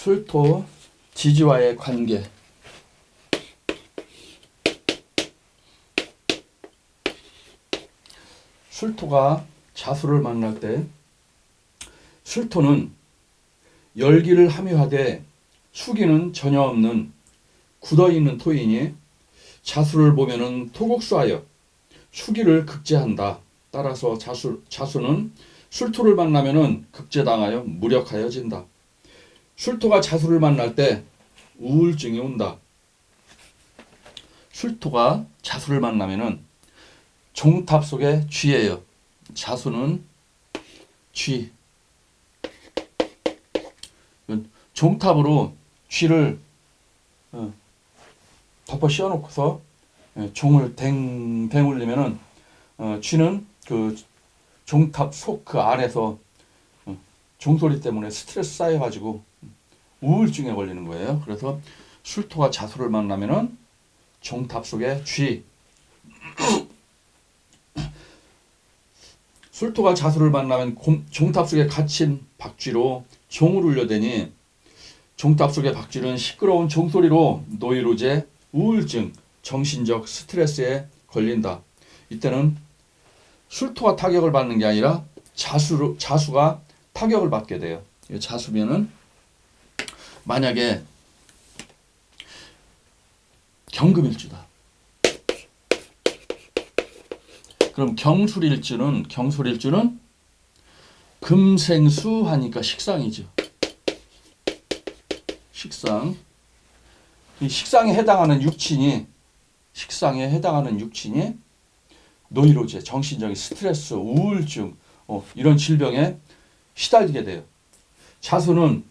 술토 지지와의 관계. 술토가 자수를 만날 때 술토는 열기를 함유하되 수기는 전혀 없는 굳어있는 토이니 자수를 보면은 토국수하여 수기를 극제한다. 따라서 자수는 술토를 만나면은 극제당하여 무력하여진다. 술토가 자수를 만날 때 우울증이 온다. 술토가 자수를 만나면은 종탑 속에 쥐예요. 자수는 쥐. 종탑으로 쥐를 덮어 씌워놓고서 종을 댕댕 울리면은 쥐는 그 종탑 속 그 안에서 종소리 때문에 스트레스 쌓여가지고 우울증에 걸리는 거예요. 그래서 술토가 자수를 만나면은 종탑 속에 쥐. 술토가 자수를 만나면 종탑 속에 갇힌 박쥐로 종을 울려대니 종탑 속의 박쥐는 시끄러운 종소리로 노이로제, 우울증, 정신적 스트레스에 걸린다. 이때는 술토가 타격을 받는 게 아니라 자수가 타격을 받게 돼요. 자수면은 만약에 경금일주다. 그럼 경술일주는 금생수 하니까 식상이죠. 식상. 이 식상에 해당하는 육친이 노이로제, 정신적인 스트레스, 우울증 이런 질병에 시달리게 돼요. 자수는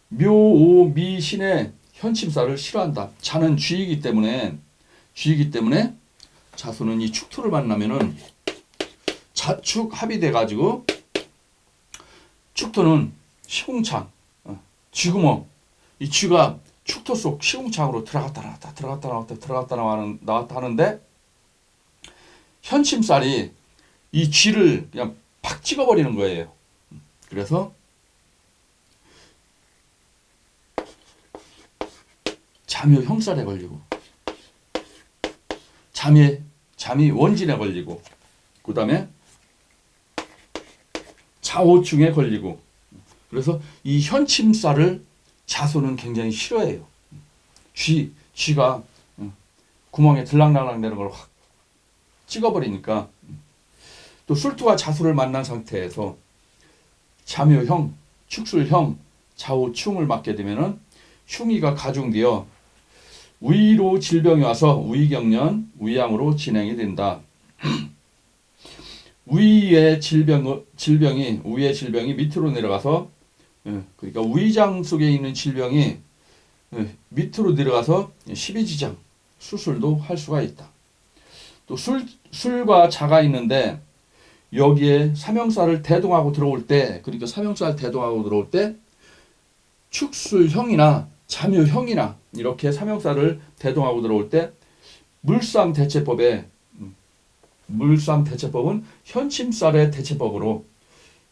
묘오미신의 현침살을 싫어한다. 자는 쥐이기 때문에 자수는 이 축토를 만나면은 자축 합의돼 가지고 축토는 시궁창, 쥐구멍, 이 쥐가 축토 속 시궁창으로 들어갔다 나왔다 하는데 현침살이 이 쥐를 그냥 팍 찍어버리는 거예요. 그래서 잠이 형살에 걸리고 잠이 원진에 걸리고 그 다음에 자오충에 걸리고 그래서 이 현침살을 자수는 굉장히 싫어해요. 쥐가 구멍에 들락날락 내는 걸 확 찍어버리니까 또 술토가 자수를 만난 상태에서 자묘형, 축술형, 자오충을 맞게 되면은 흉이가 가중되어 우의로 질병이 와서 우의경련, 우의암으로 진행이 된다. 우의의 질병이 밑으로 내려가서 그러니까 우의장 속에 있는 질병이 밑으로 내려가서 십이지장 수술도 할 수가 있다. 또 술과 자가 있는데 여기에 삼형살을 대동하고 들어올 때 축술형이나 자묘형이나 이렇게 삼형살을 대동하고 들어올 때 물상대체법은 현침살의 대체법으로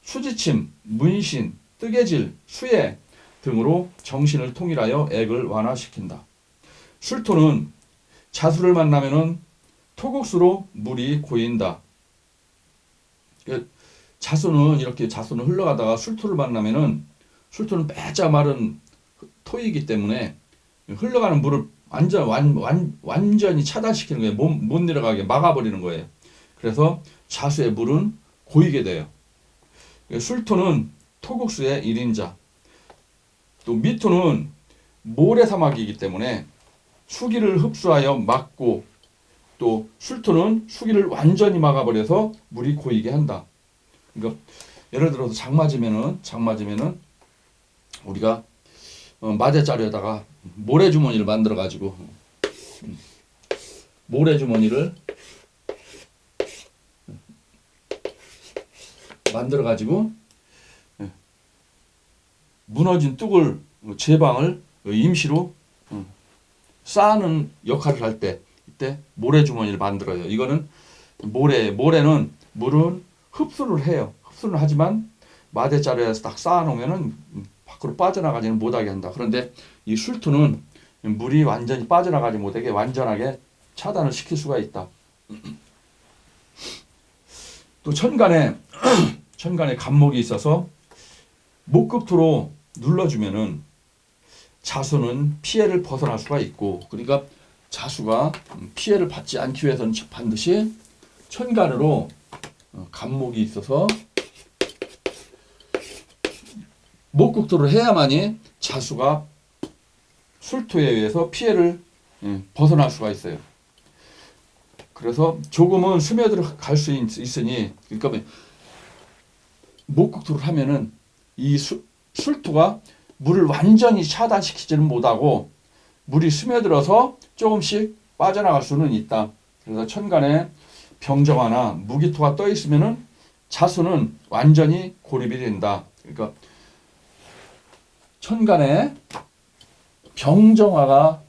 수지침, 문신, 뜨개질, 수예 등으로 정신을 통일하여 액을 완화시킨다. 술토는 자수를 만나면은 토국수로 물이 고인다. 자수는 흘러가다가 술토를 만나면은 술토는 빼자 마른 토이기 때문에 흘러가는 물을 완전히 차단시키는 거예요. 못 내려가게 막아버리는 거예요. 그래서 자수의 물은 고이게 돼요. 술토는 토국수의 1인자. 또 미토는 모래사막이기 때문에 수기를 흡수하여 막고 또 술토는 수기를 완전히 막아버려서 물이 고이게 한다. 그러니까 예를 들어서 장 맞으면은 우리가 마대자루에다가 모래주머니를 만들어 가지고 무너진 뚝을 제방을 임시로 쌓는 역할을 할 때 이때 모래주머니를 만들어요. 이거는 모래는 물은 흡수를 해요. 흡수를 하지만 마대자루에서 딱 쌓아놓으면은 밖으로 빠져나가지는 못하게 한다. 그런데 이 술토는 물이 완전히 빠져나가지 못하게 완전하게 차단을 시킬 수가 있다. 또 천간에 간목이 있어서 목급토로 눌러주면은 자수는 피해를 벗어날 수가 있고, 그러니까 자수가 피해를 받지 않기 위해서는 반드시 천간으로 간목이 있어서 목극토를 해야만이 자수가 술토에 의해서 피해를 벗어날 수가 있어요. 그래서 조금은 스며들어 갈 수 있으니, 그러니까 목극토를 하면은 이 술토가 물을 완전히 차단시키지는 못하고 물이 스며들어서 조금씩 빠져나갈 수는 있다. 그래서 천간에 병정화나 무기토가 떠 있으면은 자수는 완전히 고립이 된다. 그러니까 천간에 병정화가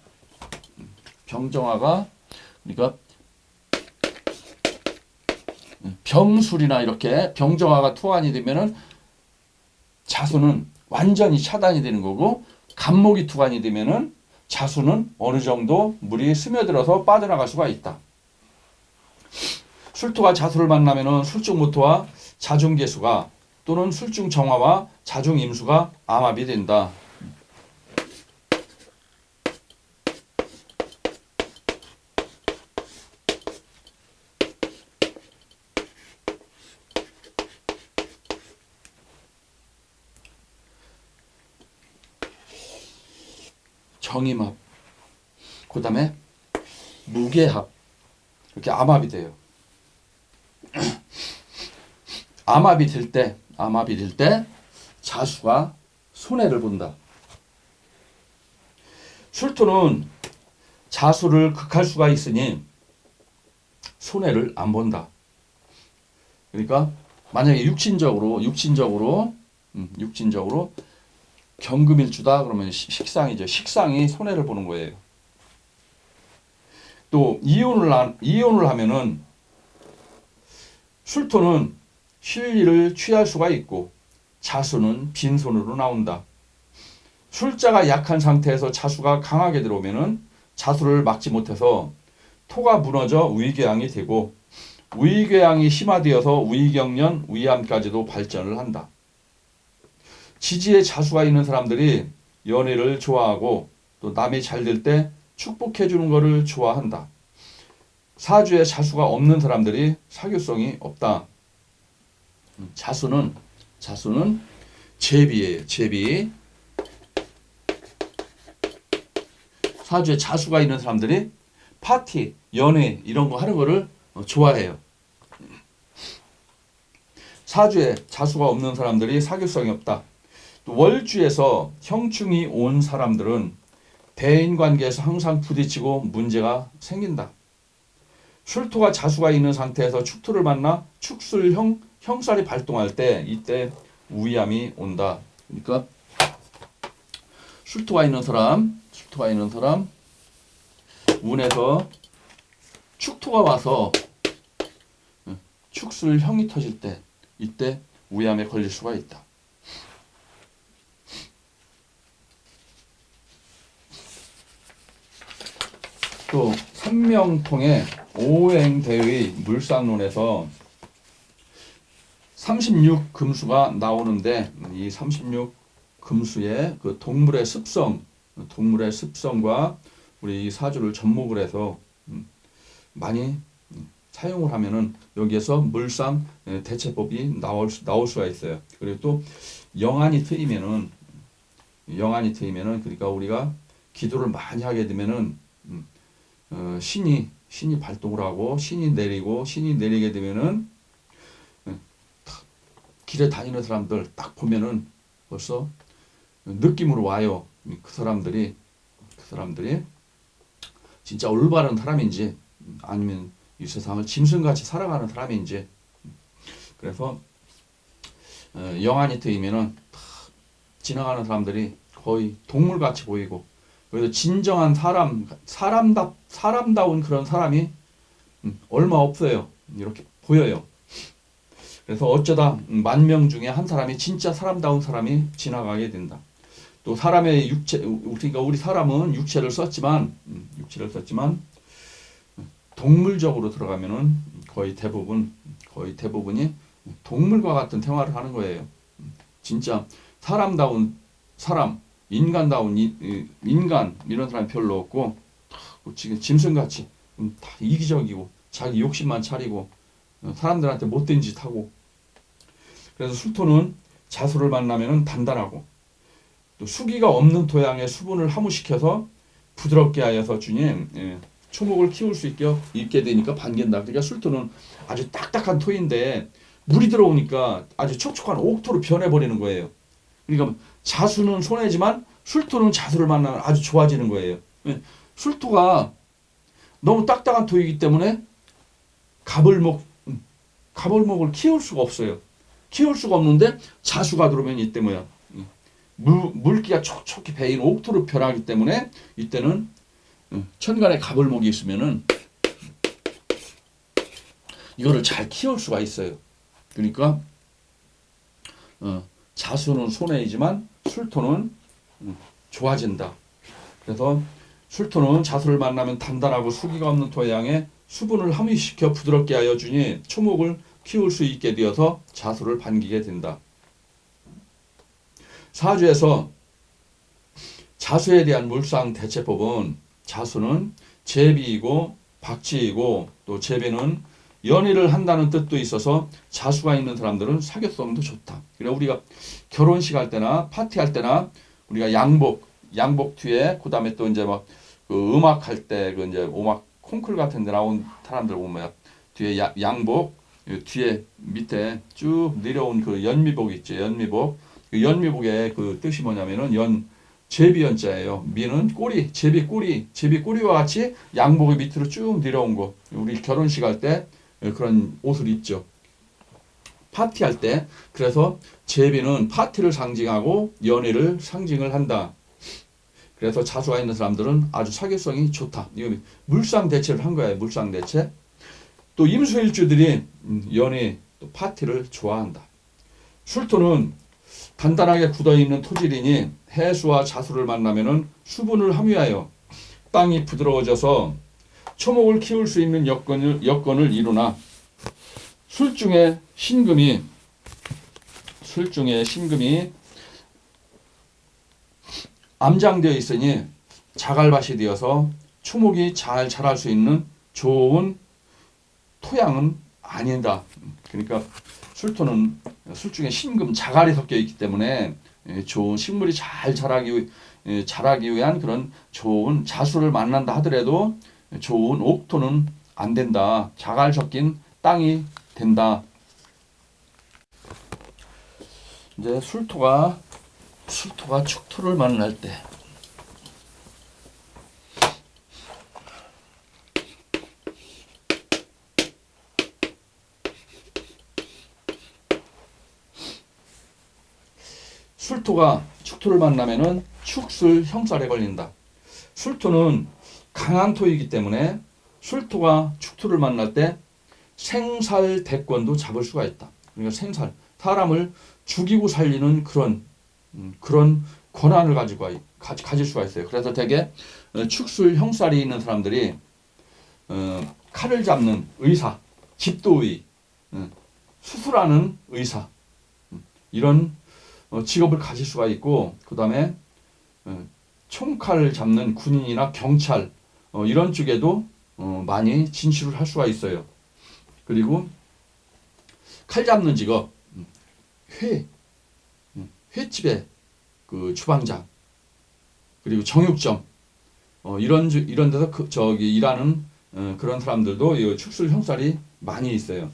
그러니까 병술이나 이렇게 병정화가 투환이 되면은 자수는 완전히 차단이 되는 거고, 간목이 투환이 되면은 자수는 어느 정도 물이 스며들어서 빠져나갈 수가 있다. 술토가 자수를 만나면은 술중무토와 자중계수가 또는 술중정화와 자중임수가 암합이 된다. 정임합, 그 다음에 무게합, 이렇게 암합이 돼요. 암합이 될 때 자수가 손해를 본다. 술토는 자수를 극할 수가 있으니 손해를 안 본다. 그러니까 만약에 육신적으로 경금일주다 그러면 식상이죠. 식상이 손해를 보는 거예요. 또 이혼을 하면은 술토는 실리를 취할 수가 있고 자수는 빈손으로 나온다. 술자가 약한 상태에서 자수가 강하게 들어오면은 자수를 막지 못해서 토가 무너져 위궤양이 되고, 위궤양이 심화되어서 위경련, 위암까지도 발전을 한다. 지지에 자수가 있는 사람들이 연애를 좋아하고 또 남이 잘 될 때 축복해 주는 것을 좋아한다. 사주에 자수가 없는 사람들이 사교성이 없다. 자수는 제비예요. 제비. 사주에 자수가 있는 사람들이 파티, 연애 이런 거 하는 거를 좋아해요. 사주에 자수가 없는 사람들이 사교성이 없다. 또 월주에서 형충이 온 사람들은 대인관계에서 항상 부딪히고 문제가 생긴다. 술토가 자수가 있는 상태에서 축토를 만나 형살이 발동할 때 이때 우위암이 온다. 그러니까 술토가 있는 사람 운에서 축토가 와서 축술형이 터질 때 이때 우위암에 걸릴 수가 있다. 또 삼명통의 오행대의 물상론에서 36금수가 나오는데, 이 36금수의 그 동물의 습성과 우리 사주를 접목을 해서 많이 사용을 하면은 여기에서 물상 대체법이 나올 수가 있어요. 그리고 또 영안이 트이면은 그러니까 우리가 기도를 많이 하게 되면은 신이 발동을 하고 신이 내리게 되면은 길에 다니는 사람들 딱 보면은 벌써 느낌으로 와요. 그 사람들이 진짜 올바른 사람인지 아니면 이 세상을 짐승같이 살아가는 사람인지. 그래서 영안이 트이면은 지나가는 사람들이 거의 동물같이 보이고, 그래서 진정한 사람다운 그런 사람이 얼마 없어요. 이렇게 보여요. 그래서 어쩌다 10,000명 중에 한 사람이 진짜 사람다운 사람이 지나가게 된다. 또 사람의 육체, 그러니까 우리 사람은 육체를 썼지만 동물적으로 들어가면은 거의 대부분이 동물과 같은 생활을 하는 거예요. 진짜 사람다운 사람, 인간다운 인간 이런 사람이 별로 없고 지금 짐승같이 다 이기적이고 자기 욕심만 차리고 사람들한테 못된 짓 하고. 그래서 술토는 자수를 만나면은 단단하고 또 수기가 없는 토양에 수분을 함유시켜서 부드럽게 하여서 주님 초목을 키울 수 있게 되니까 반긴다. 그러니까 술토는 아주 딱딱한 토인데 물이 들어오니까 아주 촉촉한 옥토로 변해버리는 거예요. 그러니까 자수는 손해지만 술토는 자수를 만나면 아주 좋아지는 거예요. 술토가 너무 딱딱한 토이기 때문에 가벌목을 키울 수가 없어요. 키울 수가 없는데 자수가 들어오면 이때 뭐야? 물기가 촉촉히 배인 옥토로 변하기 때문에 이때는 천간에 가벌목이 있으면은 이거를 잘 키울 수가 있어요. 그러니까 자수는 손해이지만 술토는 좋아진다. 그래서 술토는 자수를 만나면 단단하고 수기가 없는 토양에 수분을 함유시켜 부드럽게 하여 주니 초목을 키울 수 있게 되어서 자수를 반기게 된다. 사주에서 자수에 대한 물상 대체법은 자수는 제비이고 박쥐이고 또 제비는 연애를 한다는 뜻도 있어서 자수가 있는 사람들은 사교성도 좋다. 그래 우리가 결혼식 할 때나 파티할 때나 우리가 양복 뒤에 그다음에 또 이제 막 그 음악 할 때 그 이제 음악 콩쿨 같은 데 나온 사람들 보면 뒤에 양복 뒤에 밑에 쭉 내려온 그 연미복 있죠. 연미복. 그 연미복의 그 뜻이 뭐냐면은 제비연자예요. 미는 꼬리, 제비 꼬리와 같이 양복의 밑으로 쭉 내려온 거. 우리 결혼식 할 때 그런 옷을 입죠. 파티할 때. 그래서 제비는 파티를 상징하고 연애를 상징을 한다. 그래서 자수가 있는 사람들은 아주 사교성이 좋다. 이거 물상 대체를 한 거예요. 물상 대체. 또 임수일주들이 연애 또 파티를 좋아한다. 술토는 단단하게 굳어있는 토질이니 해수와 자수를 만나면은 수분을 함유하여 땅이 부드러워져서 초목을 키울 수 있는 여건을 이루나 술중에 신금이 암장되어 있으니 자갈밭이 되어서 초목이 잘 자랄 수 있는 좋은 토양은 아니다. 그러니까 술토는 술중에 신금 자갈이 섞여 있기 때문에 좋은 식물이 잘 자라기 위한 그런 좋은 자수를 만난다 하더라도 좋은 옥토는 안 된다. 자갈 섞인 땅이 된다. 이제 술토가 축토를 만날 때 술토가 축토를 만나면은 축술 형살에 걸린다. 술토는 강한 토이기 때문에 술토가 축토를 만날 때 생살 대권도 잡을 수가 있다. 그러니까 사람을 죽이고 살리는 그런 권한을 가질 수가 있어요. 그래서 대개 축술 형살이 있는 사람들이 칼을 잡는 의사, 집도의, 수술하는 의사 이런 직업을 가질 수가 있고 그 다음에 총칼을 잡는 군인이나 경찰 이런 쪽에도 많이 진출을 할 수가 있어요. 그리고 칼 잡는 직업 횟집의 그 주방장 그리고 정육점 이런 데서 일하는 그런 사람들도 이 축술 형살이 많이 있어요.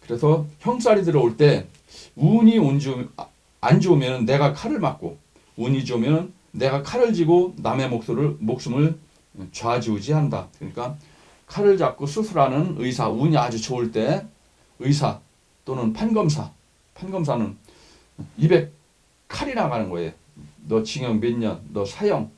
그래서 형살이 들어올 때 운이 안 좋으면 내가 칼을 맞고 운이 좋으면 내가 칼을 쥐고 남의 목숨을 좌지우지한다. 그러니까 칼을 잡고 수술하는 의사, 운이 아주 좋을 때 의사 또는 판검사는 입에 칼이 나가는 거예요. 너 징역 몇 년, 너 사형.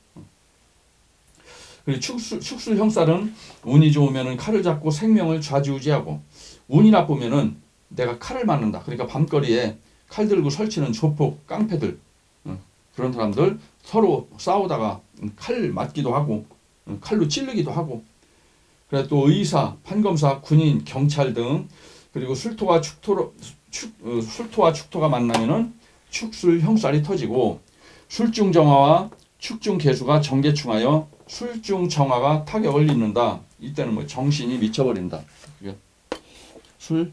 그리고 축술 형살은 운이 좋으면 칼을 잡고 생명을 좌지우지하고 운이 나쁘면은 내가 칼을 맞는다. 그러니까 밤거리에 칼 들고 설치는 조폭, 깡패들 그런 사람들 서로 싸우다가 칼 맞기도 하고 칼로 찌르기도 하고 그래 또 의사, 판검사, 군인, 경찰 등 그리고 술토와 축토가 만나면은 축술 형살이 터지고 술중정화와 축중개수가 정계충하여 술중정화가 타격을 입는다. 이때는 뭐 정신이 미쳐버린다. 술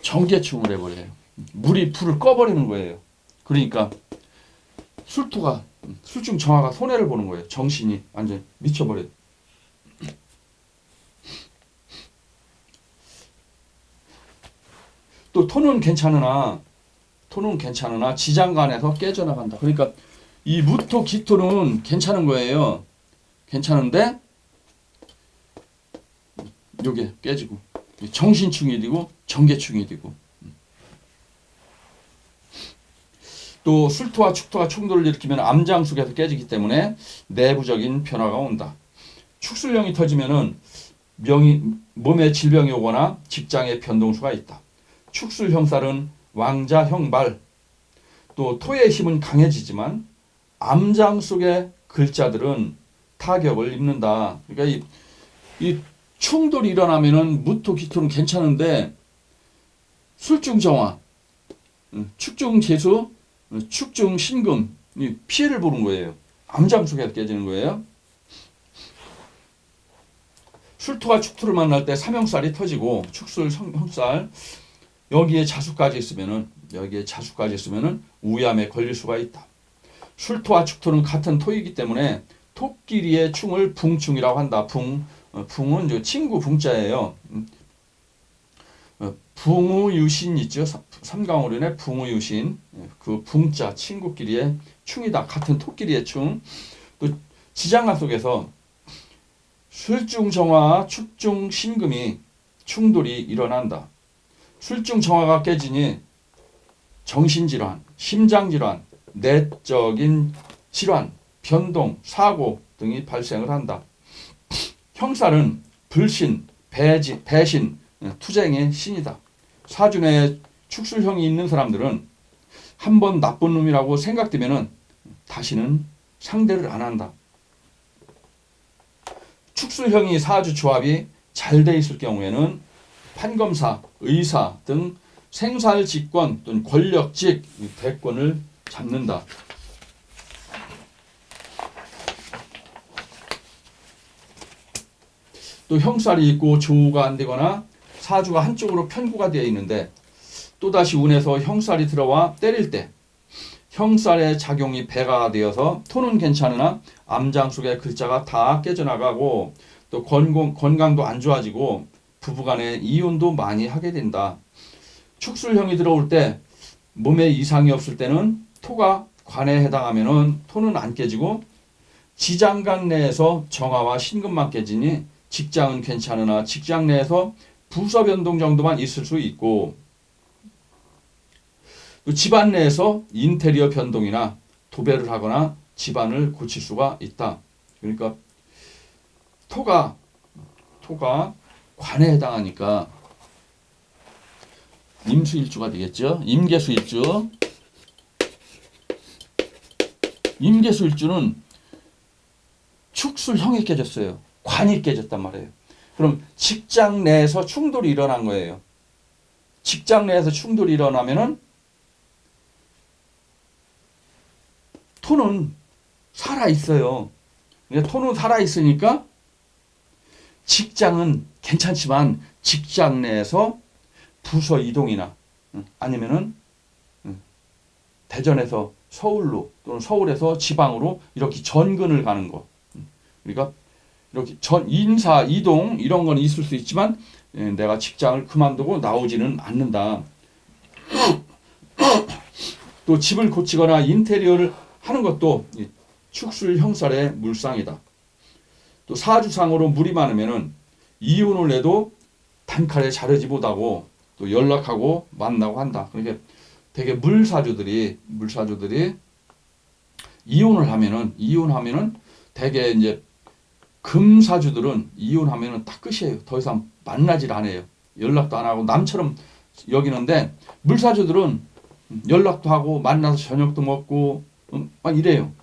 정계충을 해버려요. 물이 불을 꺼버리는 거예요. 그러니까 술토가 술중정화가 손해를 보는 거예요. 정신이 완전 미쳐버려요. 또 토는 괜찮으나 지장간에서 깨져나간다. 그러니까 이 무토 기토는 괜찮은 거예요. 괜찮은데 요게 깨지고 정신충이 되고 정계충이 되고 또 술토와 축토가 충돌을 일으키면 암장숙에서 깨지기 때문에 내부적인 변화가 온다. 축술령이 터지면은 몸에 질병이 오거나 직장의 변동수가 있다. 축술 형살은 왕자 형발 또 토의 힘은 강해지지만 암장 속의 글자들은 타격을 입는다. 그러니까 이 충돌이 일어나면은 무토 기토는 괜찮은데 술중정화, 축중재수, 축중신금 피해를 보는 거예요. 암장 속에서 깨지는 거예요. 술토와 축토를 만날 때 삼형살이 터지고 축술 형살 여기에 자수까지 있으면은 우암에 걸릴 수가 있다. 술토와 축토는 같은 토이기 때문에 토끼리의 충을 붕충이라고 한다. 붕은 친구 붕자예요. 붕우유신 있죠. 삼강오륜의 붕우유신 그 붕자 친구끼리의 충이다. 같은 토끼리의 충. 또 지장간 속에서 술중정화와 축중신금이 충돌이 일어난다. 술중정화가 깨지니 정신질환, 심장질환, 내적인 질환, 변동, 사고 등이 발생을 한다. 형살은 불신, 배신, 투쟁의 신이다. 사주내에 축술형이 있는 사람들은 한번 나쁜 놈이라고 생각되면은 다시는 상대를 안 한다. 축술형이 사주 조합이 잘 돼 있을 경우에는 판검사, 의사 등 생살직권 또는 권력직 대권을 잡는다. 또 형살이 있고 조우가 안 되거나 사주가 한쪽으로 편구가 되어 있는데 또다시 운에서 형살이 들어와 때릴 때 형살의 작용이 배가 되어서 토는 괜찮으나 암장 속의 글자가 다 깨져나가고 또 건강도 안 좋아지고 부부간에 이혼도 많이 하게 된다. 축술형이 들어올 때 몸에 이상이 없을 때는 토가 관에 해당하면은 토는 안 깨지고 지장간 내에서 정화와 신금만 깨지니 직장은 괜찮으나 직장 내에서 부서 변동 정도만 있을 수 있고 또 집안 내에서 인테리어 변동이나 도배를 하거나 집안을 고칠 수가 있다. 그러니까 토가 관에 해당하니까 임수일주가 되겠죠. 임계수일주. 임계수일주는 축술형이 깨졌어요. 관이 깨졌단 말이에요. 그럼 직장 내에서 충돌이 일어난 거예요. 직장 내에서 충돌이 일어나면은 토는 살아있어요. 토는 살아있으니까 직장은 괜찮지만 직장 내에서 부서 이동이나 아니면은 대전에서 서울로 또는 서울에서 지방으로 이렇게 전근을 가는 거. 그러니까 이렇게 인사 이동 이런 건 있을 수 있지만 내가 직장을 그만두고 나오지는 않는다. 또 집을 고치거나 인테리어를 하는 것도 축술 형살의 물상이다. 또 사주상으로 물이 많으면은 이혼을 해도 단칼에 자르지 못하고 또 연락하고 만나고 한다. 그러니까 되게 물사주들이 이혼하면은 대개 이제 금사주들은 이혼하면은 딱 끝이에요. 더 이상 만나질 않아요. 연락도 안 하고 남처럼 여기는데 물사주들은 연락도 하고 만나서 저녁도 먹고 막 이래요.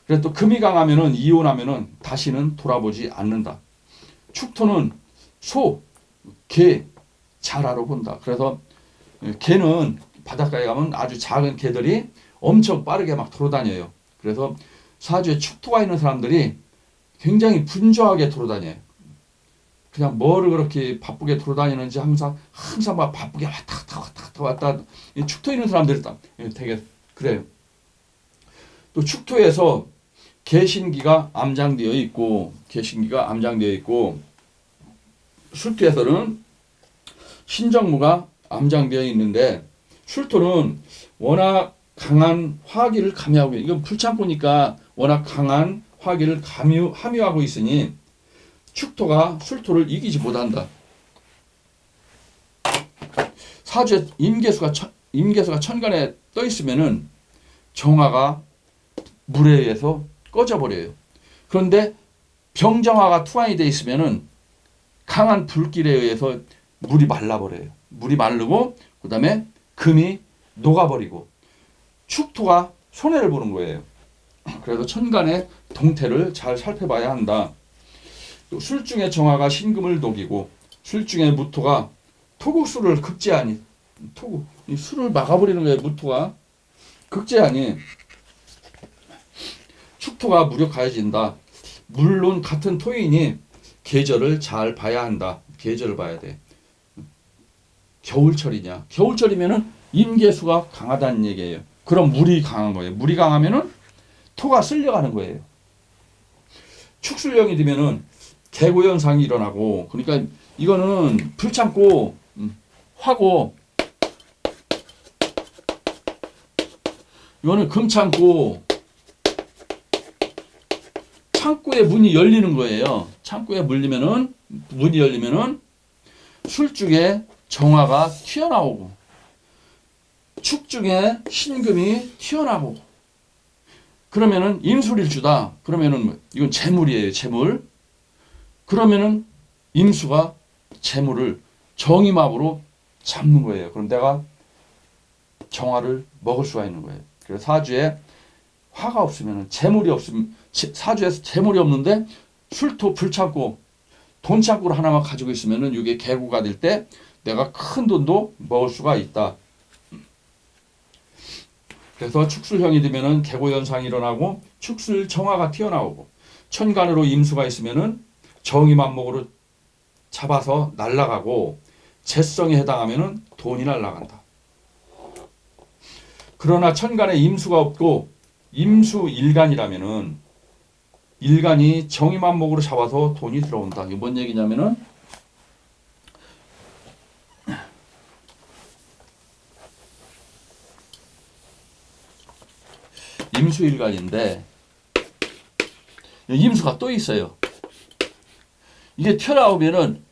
그래서 또 금이 강하면은 이혼하면은 다시는 돌아보지 않는다. 축토는 소, 개, 자라로 본다. 그래서 개는 바닷가에 가면 아주 작은 개들이 엄청 빠르게 막 돌아다녀요. 그래서 사주에 축토가 있는 사람들이 굉장히 분주하게 돌아다녀요. 그냥 뭐를 그렇게 바쁘게 돌아다니는지 항상 막 바쁘게 왔다 갔다 축토 있는 사람들이 되게 그래요. 또 축토에서 개신기가 암장되어 있고 술토에서는 신정무가 암장되어 있는데 술토는 워낙 강한 화기를 가미하고 이건 불창고니까 워낙 강한 화기를 함유하고 있으니 축토가 술토를 이기지 못한다. 사주에 임계수가 천간에 떠 있으면은 정화가 물에 의해서 꺼져버려요. 그런데 병정화가 투환이 돼 있으면은 강한 불길에 의해서 물이 말라버려요. 물이 마르고 그 다음에 금이 녹아버리고 축토가 손해를 보는 거예요. 그래서 천간의 동태를 잘 살펴봐야 한다. 또 술중의 정화가 신금을 녹이고 술중의 무토가 토국술을 극제하니 이 술을 막아버리는 거예요. 무토가 극제하니 축토가 무력해진다. 물론 같은 토인이 계절을 잘 봐야 한다. 계절을 봐야 돼. 겨울철이냐? 겨울철이면은 임계수가 강하다는 얘기예요. 그럼 물이 강한 거예요. 물이 강하면은 토가 쓸려가는 거예요. 축술령이 되면은 개고 현상이 일어나고 그러니까 이거는 불참고 화고 이거는 금창고 창고에 문이 열리는 거예요. 창고에 문이 열리면은 술중에 정화가 튀어나오고 축중에 신금이 튀어나오고 그러면은 임술일주다. 그러면은 이건 재물이에요. 재물. 그러면은 임수가 재물을 정임합으로 잡는 거예요. 그럼 내가 정화를 먹을 수가 있는 거예요. 그래서 사주에 화가 없으면 재물이 없으면 사주에서 재물이 없는데 술토 불창고 돈 창고를 하나만 가지고 있으면은 이게 개고가 될 때 내가 큰 돈도 먹을 수가 있다. 그래서 축술형이 되면은 개고 현상이 일어나고 축술 정화가 튀어나오고 천간으로 임수가 있으면은 정임한목으로 잡아서 날아가고 재성에 해당하면은 돈이 날아간다. 그러나 천간에 임수가 없고 임수 일간이라면은 일간이 정임한목으로 잡아서 돈이 들어온다. 이게 뭔 얘기냐면은 임수 일간인데 임수가 또 있어요. 이게 튀어나오면은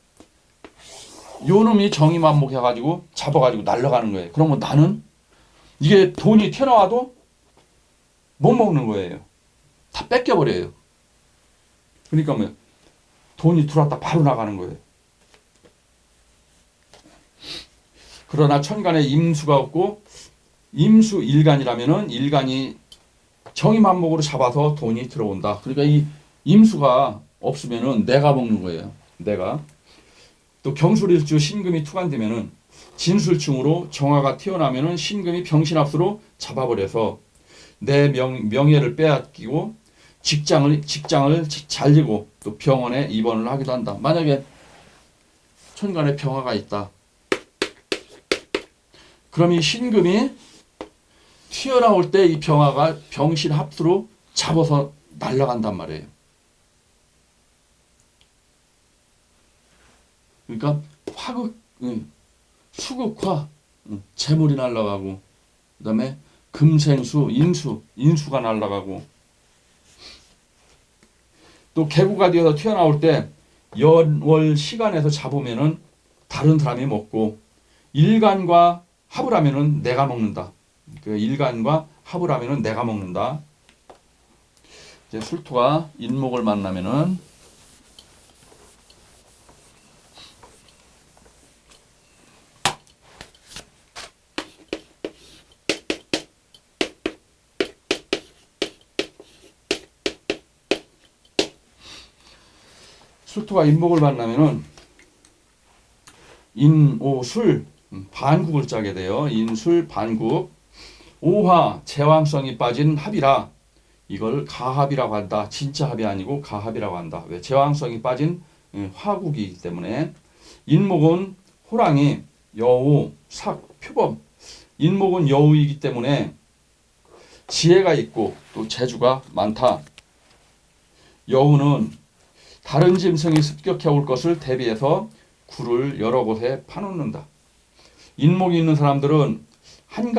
요놈이 정임한목 해가지고 잡아가지고 날아가는 거예요. 그러면 나는 이게 돈이 튀어나와도 못 먹는 거예요. 다 뺏겨버려요. 그러니까 뭐 돈이 들어왔다 바로 나가는 거예요. 그러나 천간에 임수가 없고 임수 일간이라면은 일간이 정임한목으로 잡아서 돈이 들어온다. 그러니까 이 임수가 없으면은 내가 먹는 거예요. 내가. 또 경술일주 신금이 투관되면은 진술충으로 정화가 튀어나면은 신금이 병신합수로 잡아버려서 내 명예를 빼앗기고 직장을 잘리고 또 병원에 입원을 하기도 한다. 만약에 천간에 병화가 있다. 그럼 이 신금이 튀어나올 때 이 병화가 병신합수로 잡아서 날아간단 말이에요. 그러니까 화극, 수극화, 재물이 날아가고 그 다음에 금생수, 인수가 날아가고 또 개구가 되어서 튀어나올 때 연월 시간에서 잡으면은 다른 사람이 먹고 일간과 합을 하면은 내가 먹는다. 그 일간과 합을 하면은 내가 먹는다. 이제 술토가 인목을 만나면은 술토가 인목을 만나면은 인오술 반국을 짜게 돼요. 인술 반국. 오화 제왕성이 빠진 합이라 이걸 가합이라고 한다. 진짜 합이 아니고 가합이라고 한다. 왜? 제왕성이 빠진 화국이기 때문에. 인목은 호랑이, 여우, 삭, 표범. 인목은 여우이기 때문에 지혜가 있고 또 재주가 많다. 여우는 다른 짐승이 습격해 올 것을 대비해서 굴을 여러 곳에 파놓는다. 인목이 있는 사람들은 한